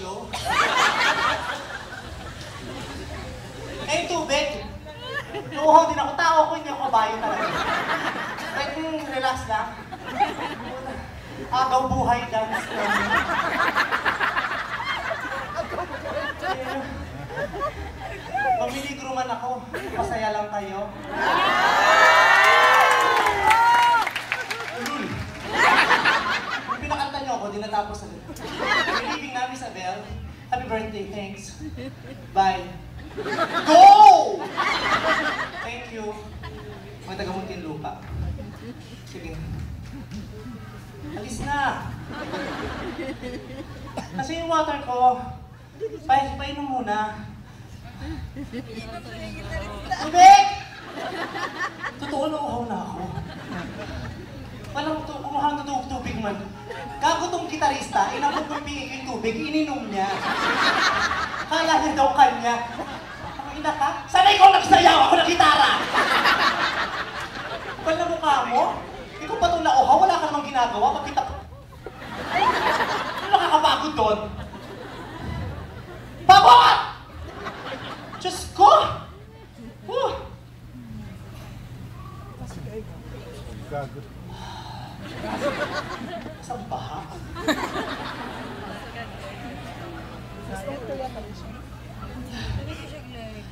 show. Eh, tubig. Nauuhaw din ako. Tao ko, hindi ako kabayo talaga. Like, relax lang. Agaw buhay, dance lang. Mamiligro man ako. Masaya lang kayo. Ulul. Kung pinakanta niyo ako, di natapos na rin. We're leaving na, Miss Abel. Happy birthday, thanks. Bye. Go! Thank you. Mga taga-Muntin Lupa. Sige. Alis na! Kasi yung water ko, painom muna. Tubig! Totoo na uhaw na ako. Walang kumahang tubig man. Gago tong gitarista, inabot mo yung tubig, ininom niya. Kala niya daw kanya. Ang ina ka? Sana ikaw nagsayaw ako ng gitara! Kapal na mukha mo? Ikaw pa itong nauhaw, wala ka namang ginagawa, pagkita ko. Ano nakakapagod doon? Pagod! Diyos ko! Gago. Isang baha.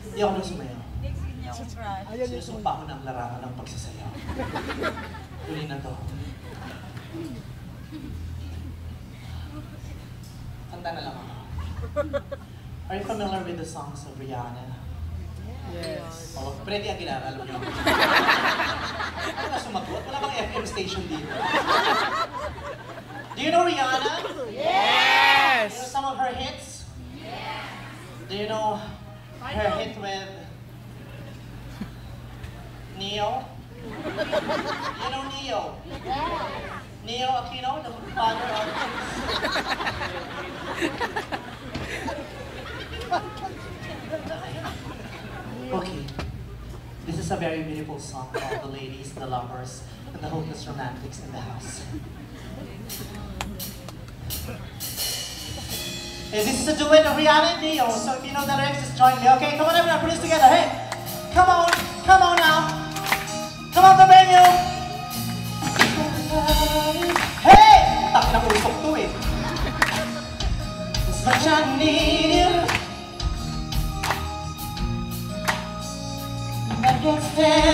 Hindi ako nang sumayaw. Sinusumpa ko na ang larangan ng pagsasayaw. Huli na to. Kanta na lang ako. Are you familiar with the songs of Rihanna? Yes. Oh, Freddy Aguilar, alam niyo. Ano na sumagot? Wala bang FM station dito? Do you know Rihanna? Yes! Do you know some of her hits? Yes! Do you know her hit with Neo? Do you know Neo? Yes! Neo Aquino, the father of... Okay. This is a very beautiful song for all the ladies, the lovers, and the hopeless romantics in the house. Hey, this is a duet of Rihanna and Neo, so if you know the lyrics, just join me. Okay, come on everyone, put this together. Hey, come on now. Come on the venue. Hey! Tak na usok to eh. As much I need you, I can't stand